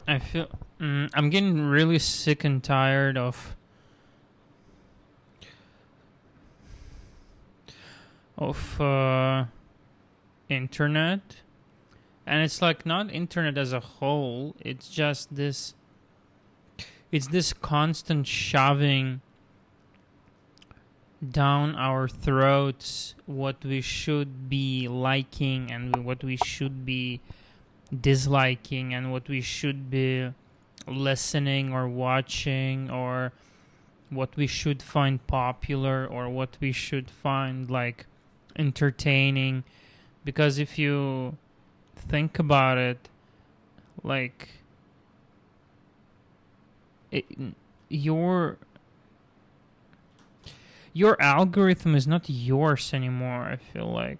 I feel I'm getting really sick and tired of internet, and it's like not internet as a whole. It's just this. It's this constant shoving down our throats what we should be liking and what we should be disliking and what we should be listening or watching, or what we should find popular, or what we should find like entertaining. Because if you think about it, like it, your your algorithm is not yours anymore. I feel like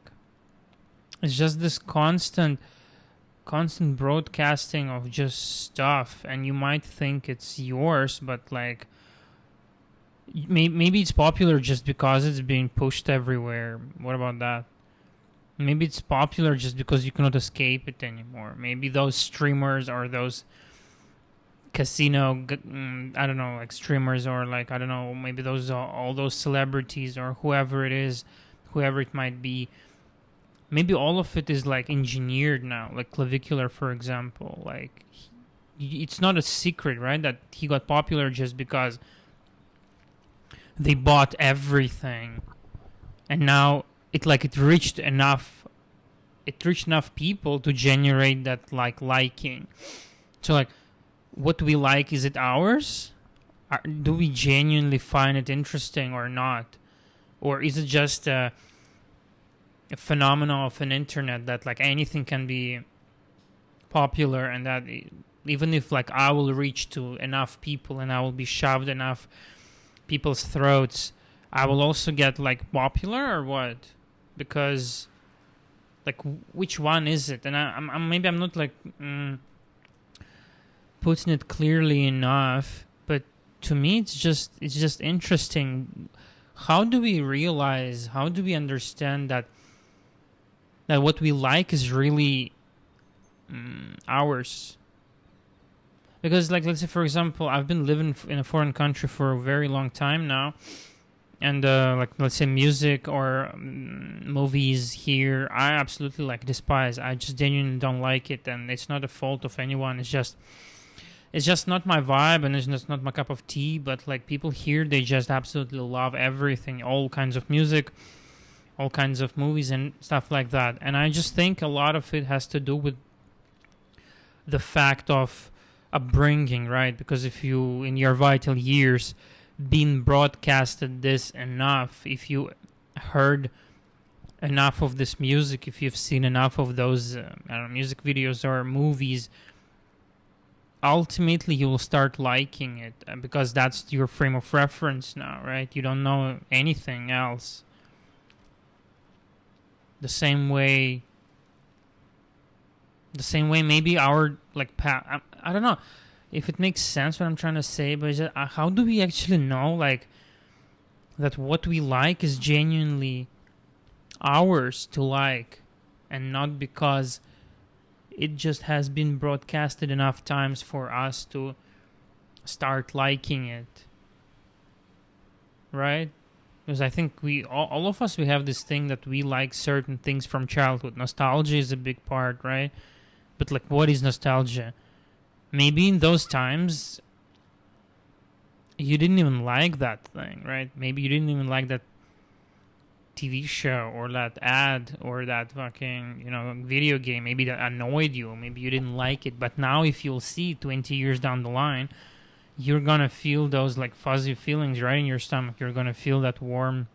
it's just this constant broadcasting of just stuff, and you might think it's yours, but like maybe it's popular just because it's being pushed everywhere. What about that? Maybe it's popular just because you cannot escape it anymore. Maybe those streamers or those I don't know, like streamers, or like, I don't know, maybe those all those celebrities or whoever it is, whoever it might be. Maybe all of it is like engineered now, like Clavicular, for example. Like, it's not a secret, right, that he got popular just because they bought everything, and now it reached enough people to generate that like liking. So like, what we like, is it ours? Do we genuinely find it interesting or not? Or is it just a phenomenon of an internet that like anything can be popular, and that even if like I will reach to enough people and I will be shoved enough people's throats, I will also get like popular, or what? Because like, which one is it? And I'm not like putting it clearly enough, but to me it's just interesting. How do we realize, how do we understand that what we like is really ours? Because like, let's say for example, I've been living in a foreign country for a very long time now, and like, let's say music or movies here, I absolutely like despise. I just genuinely don't like it, and it's not a fault of anyone. It's just not my vibe, and it's just not my cup of tea. But like, people here, they just absolutely love everything, all kinds of music, all kinds of movies and stuff like that. And I just think a lot of it has to do with the fact of upbringing, right? Because if you, in your vital years, been broadcasted this enough, if you heard enough of this music, if you've seen enough of those I don't know, music videos or movies, ultimately you will start liking it, because that's your frame of reference now, right? You don't know anything else. The same way maybe our like I don't know if it makes sense what I'm trying to say, but how do we actually know like that what we like is genuinely ours to like, and not because it just has been broadcasted enough times for us to start liking it, right? Because I think all of us, we have this thing that we like certain things from childhood. Nostalgia is a big part, right? But like, what is nostalgia? Maybe in those times you didn't even like that thing, right? Maybe you didn't even like that TV show or that ad or that fucking, video game. Maybe that annoyed you. Maybe you didn't like it. But now if you'll see 20 years down the line, you're gonna feel those like fuzzy feelings right in your stomach. You're gonna feel that warm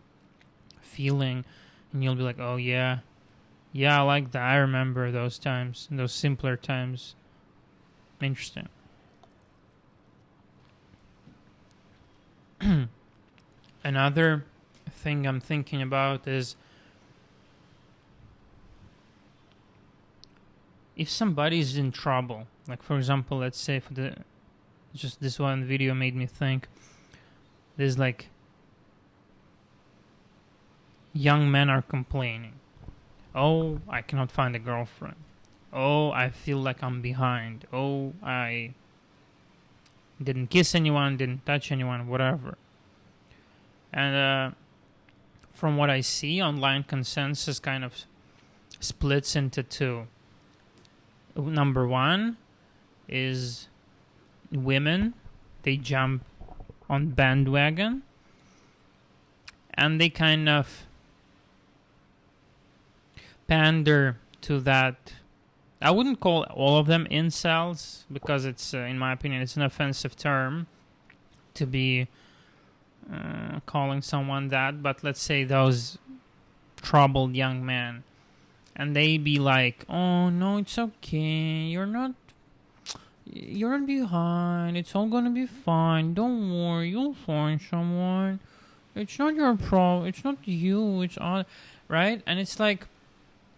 feeling, and you'll be like, oh yeah, I like that. I remember those times, those simpler times. Interesting. Another thing I'm thinking about is, if somebody's in trouble, like for example, let's say just this one video made me think, there's like young men are complaining, oh, I cannot find a girlfriend. Oh, I feel like I'm behind. Oh, I didn't kiss anyone, didn't touch anyone, whatever. And from what I see, online consensus kind of splits into two. Number one is women. They jump on bandwagon and they kind of pander to that. I wouldn't call all of them incels because it's, in my opinion, it's an offensive term to be calling someone that. But let's say those troubled young men, and they be like, "Oh no, it's okay. You're not behind. It's all gonna be fine. Don't worry. You'll find someone. It's not your problem. It's not you. It's all right." And it's like,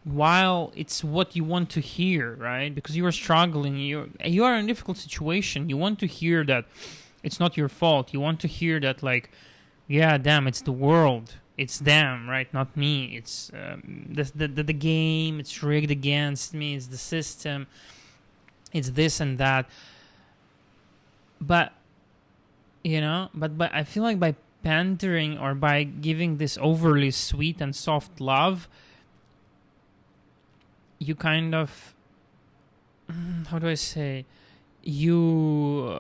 while it's what you want to hear, right? Because you are struggling, you are in a difficult situation. You want to hear that it's not your fault. You want to hear that, like, yeah, damn, it's the world. It's them, right? Not me. It's the game. It's rigged against me. It's the system. It's this and that. But but I feel like by pandering or by giving this overly sweet and soft love, you kind of, how do I say, you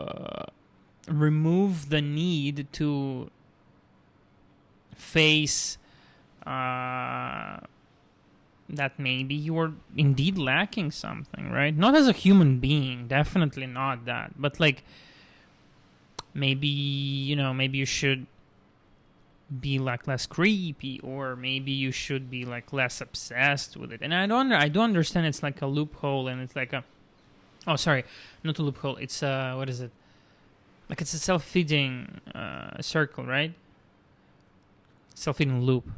remove the need to face that maybe you are indeed lacking something, right? Not as a human being, definitely not that, but like maybe you should be like less creepy, or maybe you should be like less obsessed with it. And I do understand it's like a loophole, and it's like not a loophole, it's what is it, like it's a self-feeding circle, right? Self-feeding loop,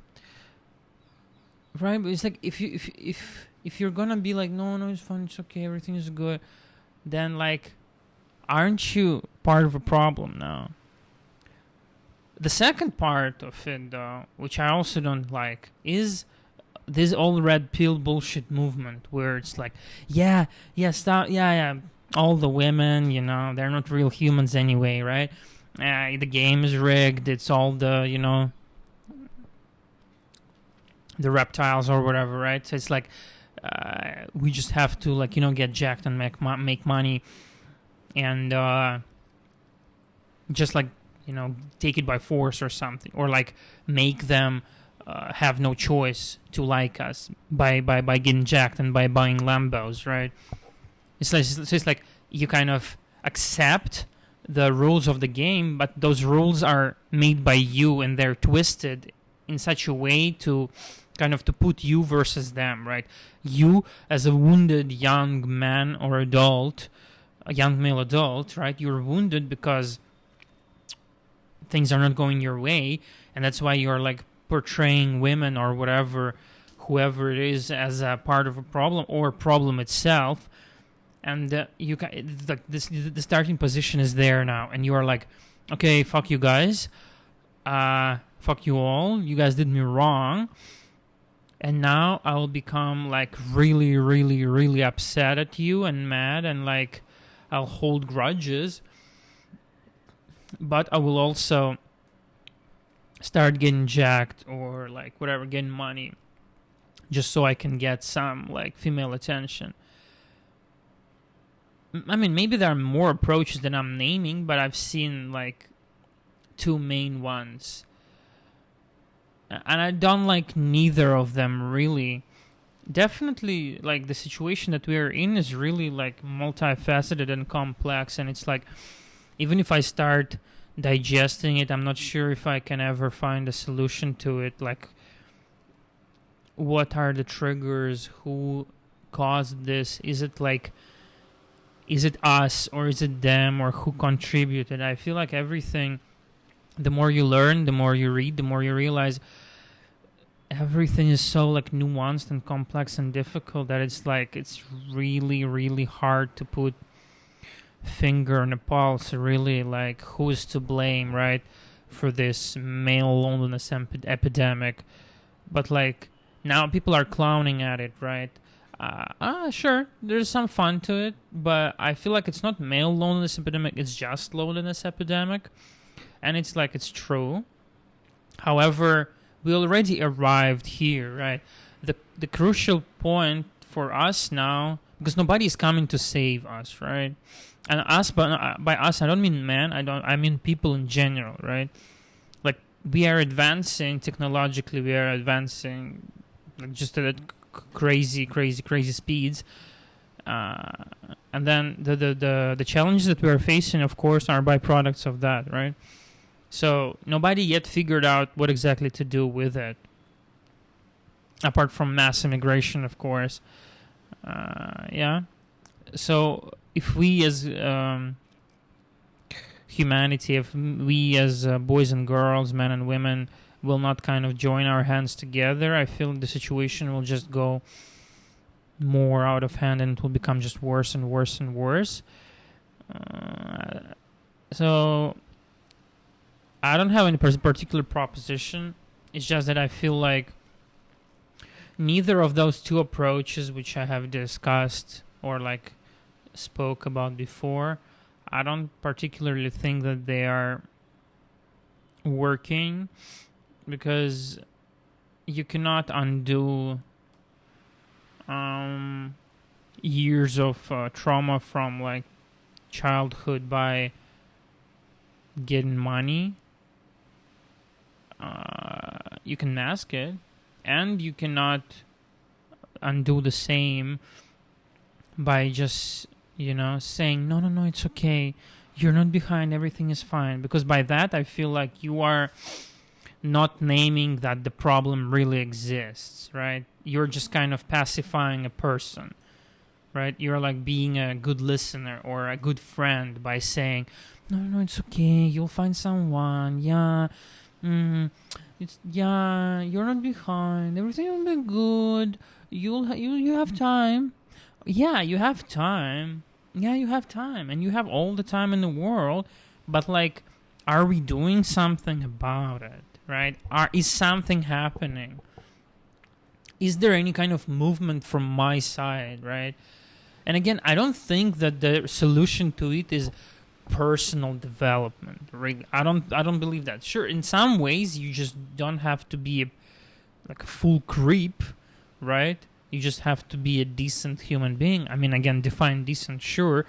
right? But it's like if you're gonna be like, no, it's fine, it's okay, everything is good, then like, aren't you part of a problem now? The second part of it, though, which I also don't like, is this all red pill bullshit movement where it's like, stop, all the women, they're not real humans anyway, right? The game is rigged. It's all the, the reptiles or whatever, right? So it's like, we just have to, like, get jacked and make money, and just like, take it by force or something, or like make them have no choice to like us by getting jacked and by buying Lambos, right? It's like you kind of accept the rules of the game, but those rules are made by you, and they're twisted in such a way to kind of to put you versus them, right? You as a wounded young man or adult, a young male adult, right? You're wounded because things are not going your way, and that's why you're like portraying women or whoever it is, as a part of a problem or problem itself. And the starting position is there now, and you are like, okay, fuck you guys, fuck you all, you guys did me wrong, and now I'll become like really, really, really upset at you and mad, and like I'll hold grudges. But I will also start getting jacked or like whatever, getting money, just so I can get some like female attention. I mean, maybe there are more approaches than I'm naming, but I've seen like two main ones, and I don't like neither of them really. Definitely, like, the situation that we're in is really like multifaceted and complex, and it's like, even if I start digesting it, I'm not sure if I can ever find a solution to it. Like, what are the triggers? Who caused this? Is it us, or is it them, or who contributed? I feel like everything, the more you learn, the more you read, the more you realize everything is so like nuanced and complex and difficult that it's like, it's really, really hard to put finger on the pulse, really, like, who's to blame, right, for this male loneliness epidemic. But like, now people are clowning at it, right? Sure, there's some fun to it, but I feel like it's not male loneliness epidemic, it's just loneliness epidemic. And it's like, it's true. However, we already arrived here, right? The crucial point for us now, because nobody is coming to save us, right? And us, but by us, I don't mean men. I mean people in general, right? Like, we are advancing technologically. We are advancing, like, just at crazy speeds. And then the challenges that we are facing, of course, are byproducts of that, right? So nobody yet figured out what exactly to do with it, apart from mass immigration, of course. Yeah. So if we as humanity, if we as boys and girls, men and women, will not kind of join our hands together, I feel the situation will just go more out of hand, and it will become just worse and worse and worse. So I don't have any particular proposition. It's just that I feel like neither of those two approaches, which I have discussed or like spoke about before, I don't particularly think that they are working, because you cannot undo years of trauma from like childhood by getting money. You can mask it, and you cannot undo the same by just, saying, no, it's okay. You're not behind. Everything is fine. Because by that, I feel like you are not naming that the problem really exists, right? You're just kind of pacifying a person, right? You're like being a good listener or a good friend by saying, no, it's okay. You'll find someone. Yeah. You're not behind. Everything will be good. You have time. Yeah, you have time. Yeah, you have time, and you have all the time in the world. But like, are we doing something about it? Right? Is something happening? Is there any kind of movement from my side? Right? And again, I don't think that the solution to it is personal development. Right? I don't believe that. Sure, in some ways, you just don't have to be like a full creep, right? You just have to be a decent human being. I mean, again, define decent, sure.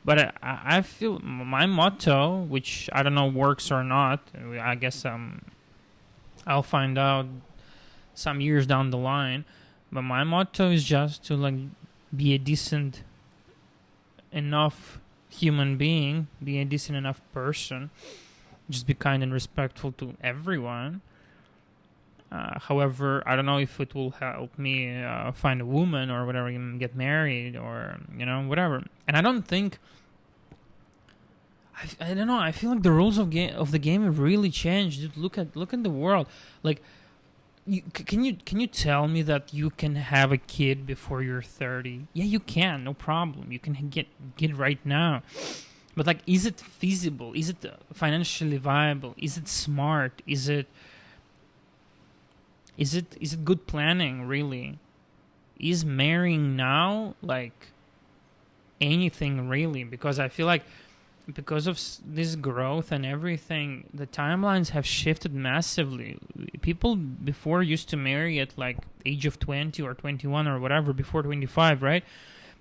But I feel my motto, which I don't know works or not, I guess I'll find out some years down the line. But my motto is just to like be a decent enough human being, be a decent enough person, just be kind and respectful to everyone. However, I don't know if it will help me find a woman or whatever, get married or whatever. And I don't think. I don't know. I feel like the rules of the game have really changed. Dude, look at the world. Like, can you tell me that you can have a kid before you're 30? Yeah, you can. No problem. You can get right now. But like, is it feasible? Is it financially viable? Is it smart? Is it good planning, really? Is marrying now like anything, really? Because I feel like because of this growth and everything, the timelines have shifted massively. People before used to marry at like age of 20 or 21 or whatever, before 25, right?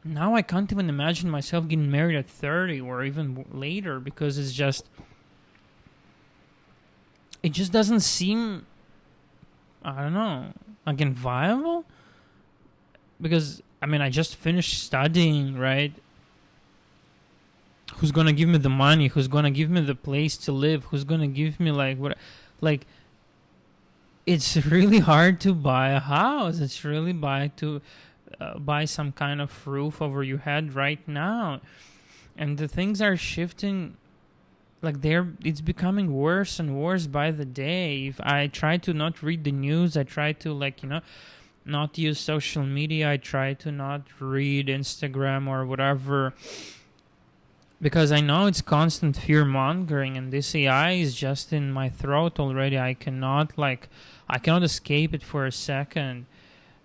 Now I can't even imagine myself getting married at 30 or even later, because it just doesn't seem, I don't know, again, viable. Because I mean, I just finished studying, right? Who's gonna give me the money? Who's gonna give me the place to live? Who's gonna give me like what? Like, it's really hard to buy a house. It's really buy some kind of roof over your head right now, and the things are shifting. Like, it's becoming worse and worse by the day. If I try to not read the news, I try to not use social media. I try to not read Instagram or whatever, because I know it's constant fear mongering, and this AI is just in my throat already. I cannot escape it for a second.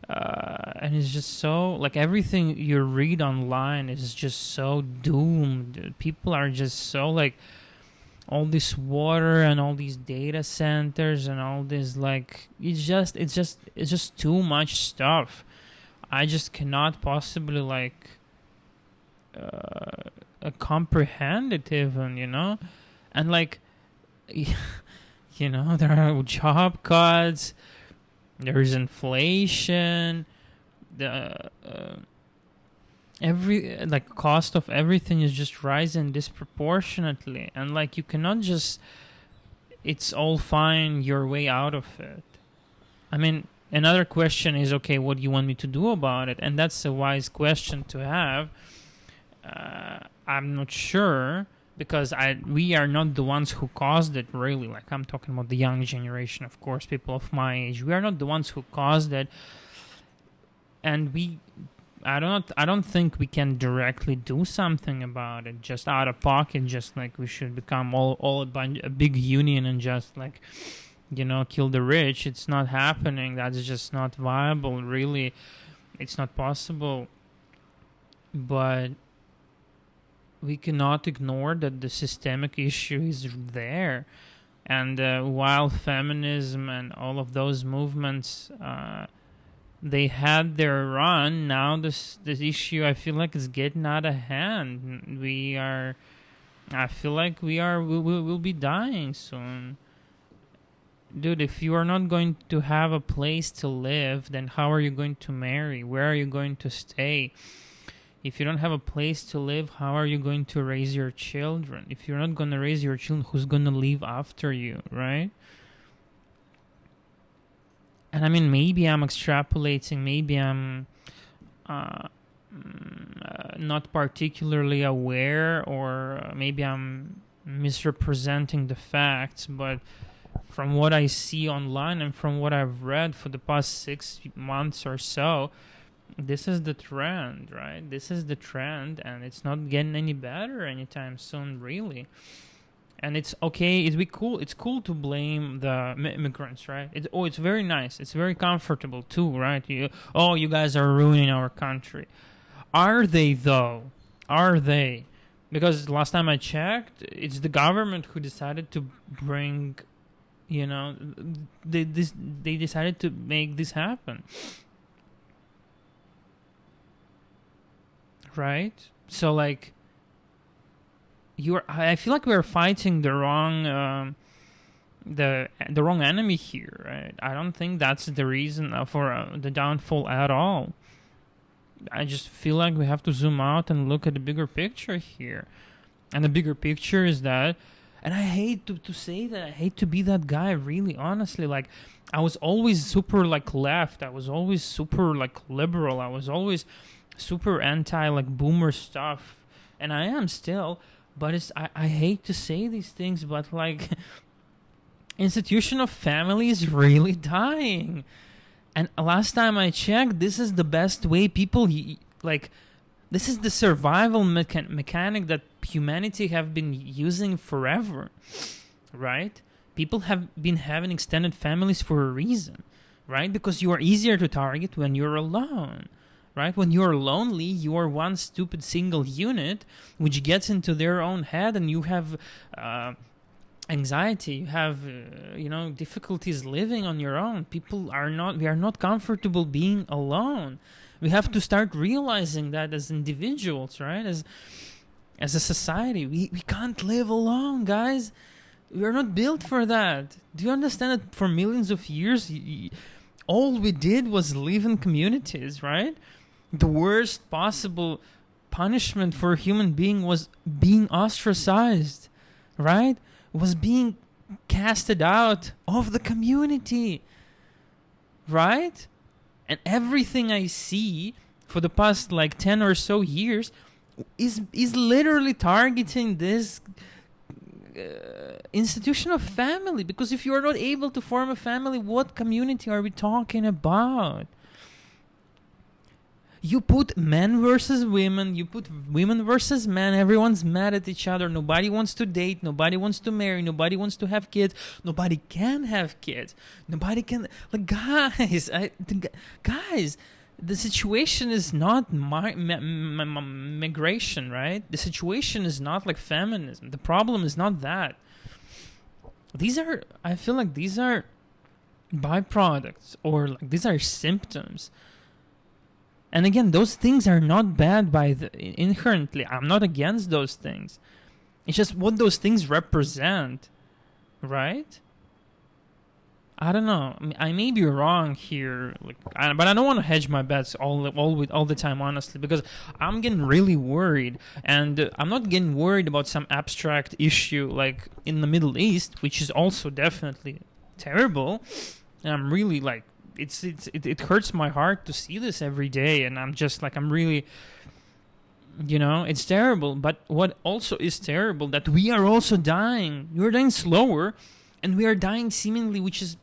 And it's just so like everything you read online is just so doomed. People are just so like all this water and all these data centers and all this like it's just too much stuff. I just cannot possibly like comprehend it even, and like there are job cuts, there's inflation, the every like cost of everything is just rising disproportionately, and like you cannot just it's all fine your way out of it. I mean, another question is, okay, what do you want me to do about it? And that's a wise question to have. I'm not sure, because we are not the ones who caused it, really. Like, I'm talking about the young generation, of course, people of my age. We are not the ones who caused it, and I don't think we can directly do something about it just out of pocket. Just like we should become all a big union and just like kill the rich. It's not happening. That's just not viable. Really, it's not possible. But we cannot ignore that the systemic issue is there. And while feminism and all of those movements, they had their run, now this issue, I feel like, is getting out of hand. I feel like we'll be dying soon. Dude, if you are not going to have a place to live, then how are you going to marry? Where are you going to stay? If you don't have a place to live, how are you going to raise your children? If you're not going to raise your children, who's going to live after you, right? And I mean, maybe I'm extrapolating, maybe I'm not particularly aware, or maybe I'm misrepresenting the facts, but from what I see online and from what I've read for the past 6 months or so, this is the trend, right? This is the trend, and it's not getting any better anytime soon, really. And it's okay. It's cool to blame the immigrants, right? It's very nice. It's very comfortable too, right? You guys are ruining our country. Are they though? Are they? Because last time I checked, it's the government who decided to bring, they decided to make this happen. Right? So like I feel like we're fighting the wrong the wrong enemy here, right? I don't think that's the reason for the downfall at all. I just feel like we have to zoom out and look at the bigger picture here. And the bigger picture is that, and I hate to say that, I hate to be that guy, really, honestly. Like, I was always super like left, I was always super like liberal, I was always super anti like boomer stuff, and I am still, but I hate to say these things, but like institution of family is really dying. And last time I checked, this is the best way people like, this is the survival mechanic that humanity have been using forever, right? People have been having extended families for a reason, right? Because you are easier to target when you're alone. Right? When you're lonely, you are one stupid single unit which gets into their own head, and you have anxiety, you have difficulties living on your own. We are not comfortable being alone. We have to start realizing that as individuals, right? As a society, we can't live alone, guys. We are not built for that. Do you understand that for millions of years, all we did was live in communities, right? The worst possible punishment for a human being was being ostracized, right? Was being casted out of the community, right? And everything I see for the past like 10 or so years is literally targeting this institution of family. Because if you are not able to form a family, what community are we talking about? You put men versus women, you put women versus men, everyone's mad at each other, nobody wants to date, nobody wants to marry, nobody wants to have kids, nobody can have kids, nobody can, like, guys, the situation is not migration, right? The situation is not like feminism. The problem is not that. I feel like these are byproducts, or like these are symptoms. And again, those things are not bad inherently. I'm not against those things. It's just what those things represent, right? I don't know. I may be wrong here, but I don't want to hedge my bets all the time, honestly, because I'm getting really worried, and I'm not getting worried about some abstract issue like in the Middle East, which is also definitely terrible, and I'm really like, it hurts my heart to see this every day, and I'm just like, I'm really, it's terrible. But what also is terrible, that we are also dying. We're dying slower, and we are dying seemingly, which is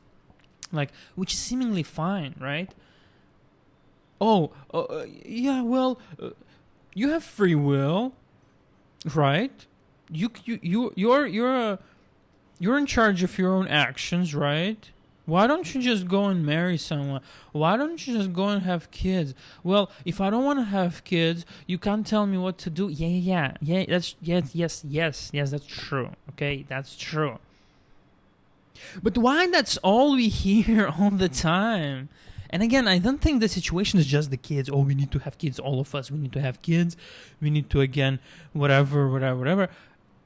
seemingly fine, right? Yeah, well, you have free will, right? You're in charge of your own actions, right? Why don't you just go and marry someone? Why don't you just go and have kids? Well, if I don't want to have kids, you can't tell me what to do. Yeah. Yes, that's true. Okay, that's true. But why that's all we hear all the time? And again, I don't think the situation is just the kids. Oh, we need to have kids, all of us. We need to have kids. We need to, again, whatever.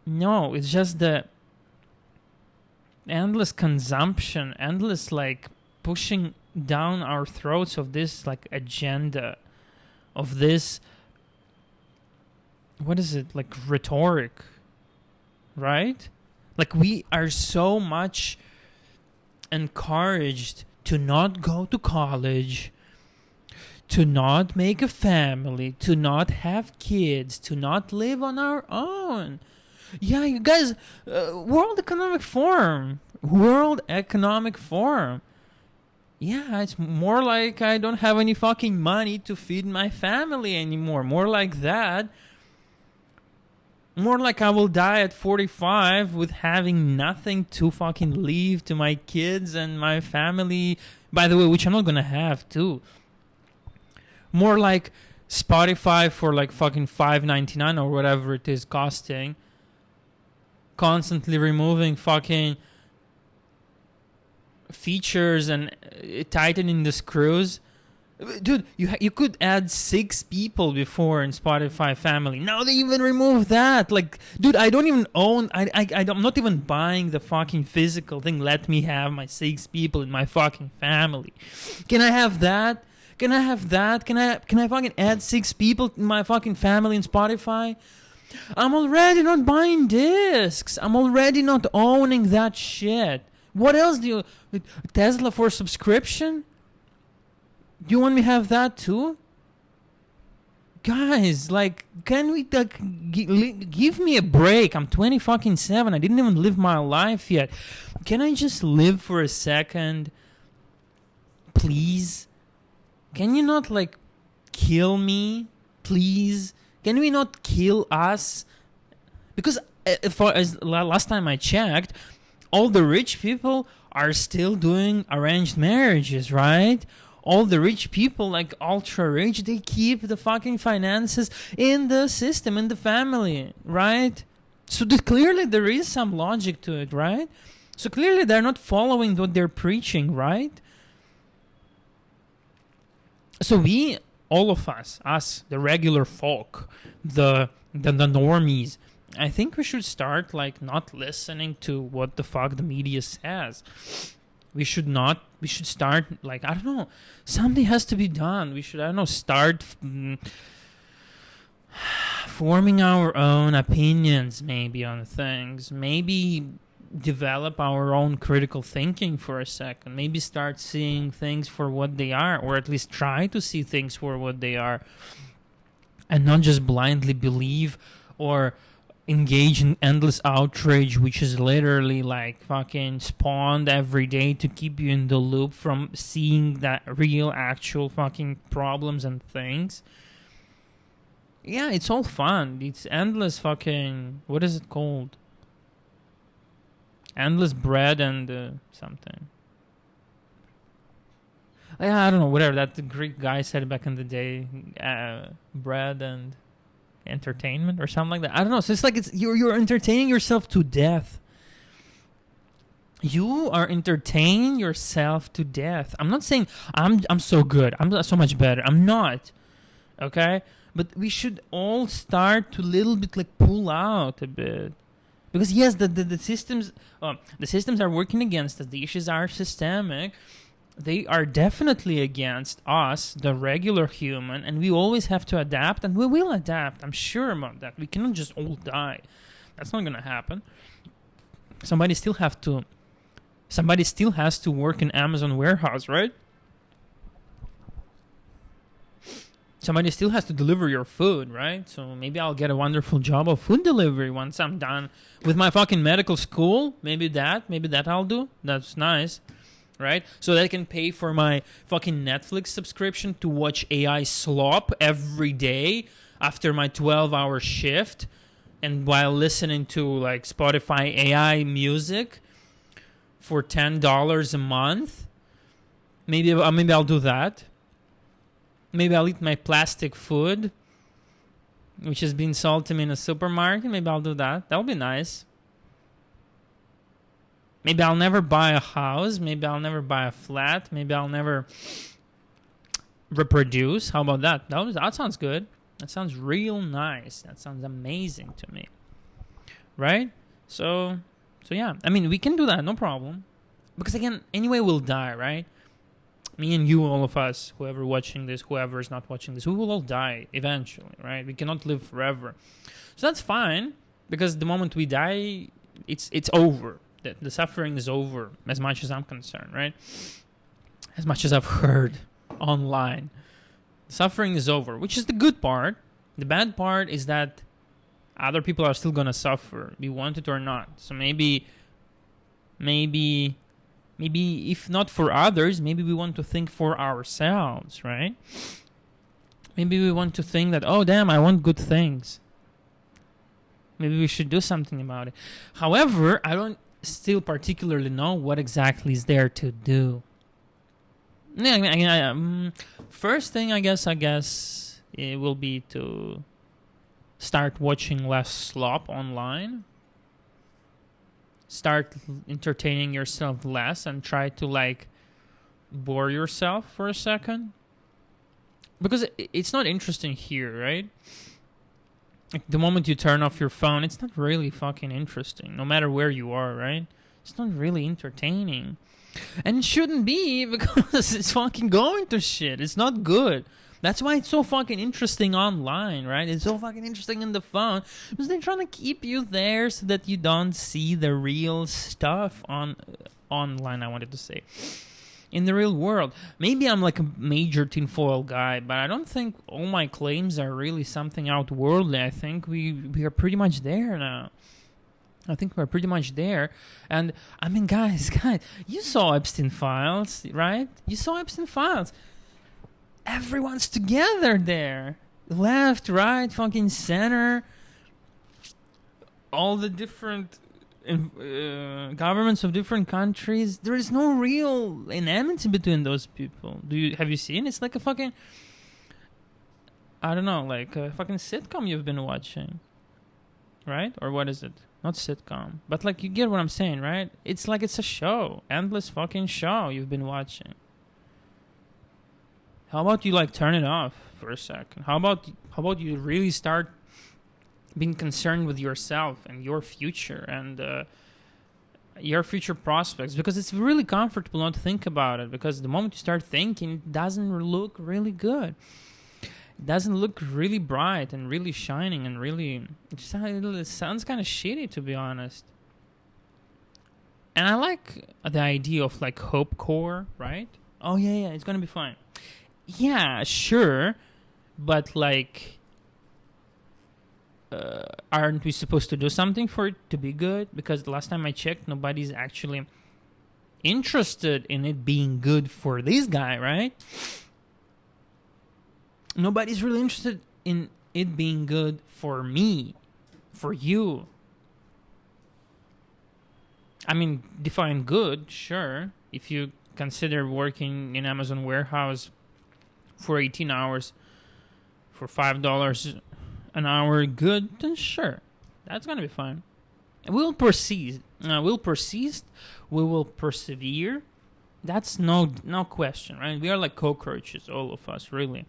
No, it's just the endless consumption, endless, like, pushing down our throats of this, like, agenda, of this, what is it, like, rhetoric, right? Like, we are so much encouraged to not go to college, to not make a family, to not have kids, to not live on our own. Yeah, you guys, World Economic Forum. Yeah, it's more like I don't have any fucking money to feed my family anymore. More like that. More like I will die at 45 with having nothing to fucking leave to my kids and my family. By the way, which I'm not gonna have too. More like Spotify for like fucking $5.99 or whatever it is costing. Constantly removing fucking features and tightening the screws. Dude, you could add 6 people before in Spotify family. Now they even remove that. Like, dude, I don't even own. I'm not even buying the fucking physical thing. Let me have my 6 people in my fucking family. Can I have that? Can I fucking add 6 people in my fucking family in Spotify? I'm already not buying discs. I'm already not owning that shit. What else do you... Tesla for subscription? Do you want me to have that too? Guys, like, can we... give me a break. I'm 27. I didn't even live my life yet. Can I just live for a second? Please? Can you not, like, kill me? Please? Can we not kill us? Because as last time I checked, all the rich people are still doing arranged marriages, right? All the rich people, like ultra rich, they keep the fucking finances in the system, in the family, right? So clearly there is some logic to it, right? So clearly they're not following what they're preaching, right? So we... all of us, the regular folk, the normies, I think we should start, like, not listening to what the fuck the media says. We should start, like, I don't know, something has to be done. We should, I don't know, start forming our own opinions maybe on things. Maybe develop our own critical thinking for a second. Maybe start seeing things for what they are, or at least try to see things for what they are, and not just blindly believe or engage in endless outrage, which is literally like fucking spawned every day to keep you in the loop from seeing that real, actual fucking problems and things. Yeah, it's all fun. It's endless fucking. What is it called? Endless bread and something. Yeah, I don't know. Whatever that the Greek guy said back in the day. Bread and entertainment or something like that. I don't know. So it's like you're entertaining yourself to death. You are entertaining yourself to death. I'm not saying I'm so good. I'm so much better. I'm not. Okay? But we should all start to little bit like pull out a bit. Because yes, the systems are working against us. The issues are systemic. They are definitely against us, the regular human, and we always have to adapt, and we will adapt. I'm sure about that. We cannot just all die. That's not gonna happen. Somebody still has to work in Amazon warehouse, right? Somebody still has to deliver your food, right? So maybe I'll get a wonderful job of food delivery once I'm done with my fucking medical school. Maybe that I'll do. That's nice, right? So that I can pay for my fucking Netflix subscription to watch AI slop every day after my 12-hour shift, and while listening to like Spotify AI music for $10 a month. Maybe I'll do that. Maybe I'll eat my plastic food, which has been sold to me in a supermarket. Maybe I'll do that. That'll be nice. Maybe I'll never buy a house. Maybe I'll never buy a flat. Maybe I'll never reproduce. How about that? That sounds good. That sounds real nice. That sounds amazing to me. Right? So yeah. I mean, we can do that. No problem. Because again, anyway, we'll die, right? Me and you, all of us, whoever watching this, whoever is not watching this, we will all die eventually, right? We cannot live forever. So that's fine, because the moment we die, it's over. The suffering is over, as much as I'm concerned, right? As much as I've heard online. The suffering is over, which is the good part. The bad part is that other people are still going to suffer, be want it or not. So maybe if not for others, maybe we want to think for ourselves, right? Maybe we want to think that, oh, damn, I want good things. Maybe we should do something about it. However, I don't still particularly know what exactly is there to do. First thing, I guess, it will be to start watching less slop online. Start entertaining yourself less and try to like bore yourself for a second, because it's not interesting here, right? Like the moment you turn off your phone, it's not really fucking interesting, no matter where you are, right? It's not really entertaining, and it shouldn't be, because it's fucking going to shit. It's not good. That's why it's so fucking interesting online, right? It's so fucking interesting in the phone, because they're trying to keep you there so that you don't see the real stuff online, I wanted to say. In the real world. Maybe I'm like a major tinfoil guy, but I don't think all my claims are really something outworldly. I think we are pretty much there now. I think we're pretty much there. And, I mean, guys, you saw Epstein Files, right? You saw Epstein Files. Everyone's together there. Left, right, fucking center. All the different governments of different countries. There is no real enmity between those people. Have you seen? It's like a fucking, I don't know, like a fucking sitcom you've been watching. Right? Or what is it? Not sitcom. But like, you get what I'm saying, right? It's like it's a show. Endless fucking show you've been watching. How about you like turn it off for a second? How about you really start being concerned with yourself and your future and your future prospects? Because it's really comfortable not to think about it, because the moment you start thinking, it doesn't look really good. It doesn't look really bright and really shining and really... It sounds kind of shitty, to be honest. And I like the idea of like hope core, right? Oh yeah, it's gonna be fine. Yeah, sure, but like, aren't we supposed to do something for it to be good? Because the last time I checked, nobody's actually interested in it being good for this guy, right? Nobody's really interested in it being good for me, for you. I mean, define good, sure. If you consider working in Amazon warehouse for 18 hours for $5 an hour good, then sure, that's gonna be fine. We'll persist. We'll persist. We will persevere. That's no question, right? We are like cockroaches, all of us, really.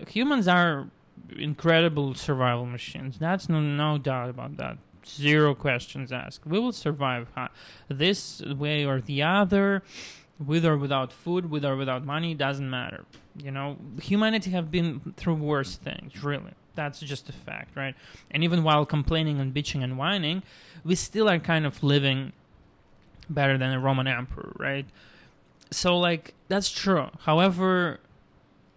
Humans are incredible survival machines. That's no doubt about that. Zero questions asked. We will survive this way or the other, with or without food, with or without money, doesn't matter. You know, humanity have been through worse things, really. That's just a fact, right? And even while complaining and bitching and whining, we still are kind of living better than a Roman emperor, right? So, like, that's true. However,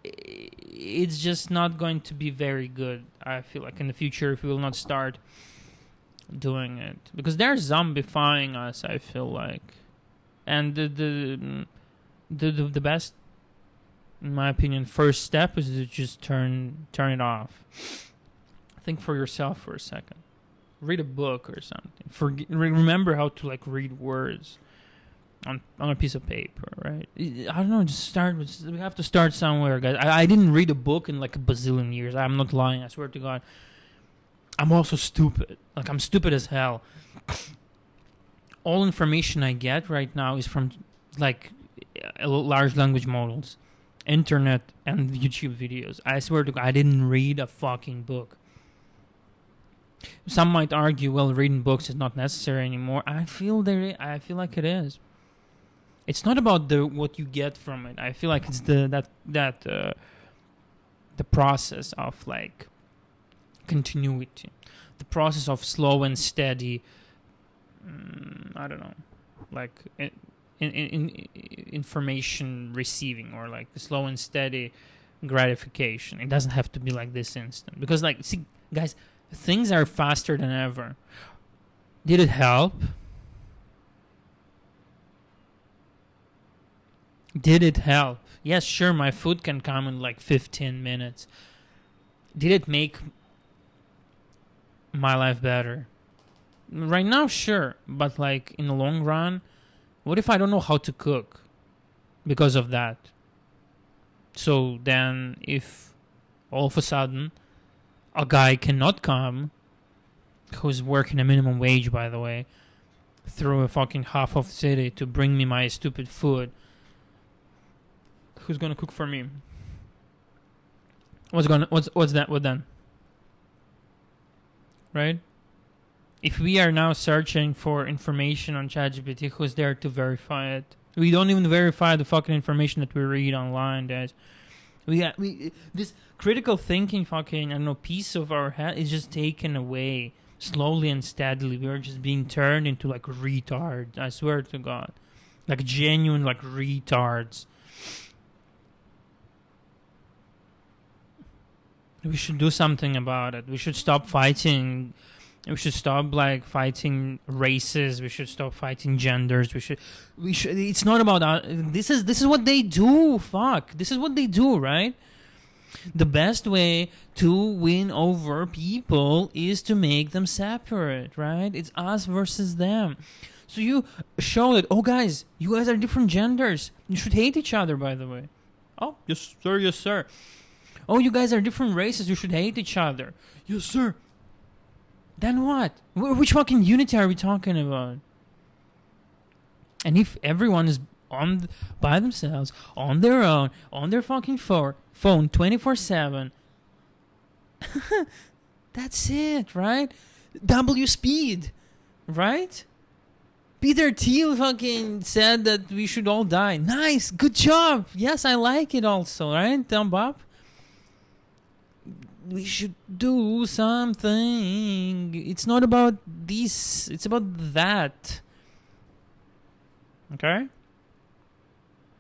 it's just not going to be very good, I feel like, in the future if we will not start doing it. Because they're zombifying us, I feel like. And the best, in my opinion, first step is to just turn it off. Think for yourself for a second. Read a book or something. Remember how to like read words on a piece of paper, right? I don't know. Just start. We have to start somewhere, guys. I didn't read a book in like a bazillion years. I'm not lying. I swear to God. I'm also stupid. Like, I'm stupid as hell. All information I get right now is from like large language models, internet, and YouTube videos. I swear to God, I didn't read a fucking book. Some might argue, well, reading books is not necessary anymore. I feel like it is. It's not about what you get from it. I feel like it's the process of like continuity, the process of slow and steady. I don't know, like in information receiving, or like the slow and steady gratification. It doesn't have to be like this instant, because like, see, guys, things are faster than ever. Did it help? Did it help? Yes, sure, my food can come in like 15 minutes. Did it make my life better? Right now, sure. But like in the long run, what if I don't know how to cook because of that? So then if all of a sudden a guy cannot come, who's working a minimum wage, by the way, through a fucking half of the city to bring me my stupid food, who's gonna cook for me? What's that? What then? Right? If we are now searching for information on ChatGPT, who's there to verify it? We don't even verify the fucking information that we read online, guys. We this critical thinking fucking, I don't know, piece of our head is just taken away slowly and steadily. We are just being turned into like retards. I swear to God, like genuine like retards. We should do something about it. We should stop fighting. We should stop like fighting races. We should stop fighting genders. We should. It's not about this is what they do. Fuck. This is what they do, right? The best way to win over people is to make them separate, right? It's us versus them. So you show that, oh guys, you guys are different genders. You should hate each other, by the way. Oh, yes sir, yes sir. Oh, you guys are different races. You should hate each other. Yes, sir. Then what? Which fucking unity are we talking about? And if everyone is by themselves, on their own, on their fucking phone 24/7, that's it, right? W speed, right? Peter Thiel fucking said that we should all die. Nice, good job. Yes, I like it also, right? Thumb up. We should do something. It's not about this. It's about that. Okay?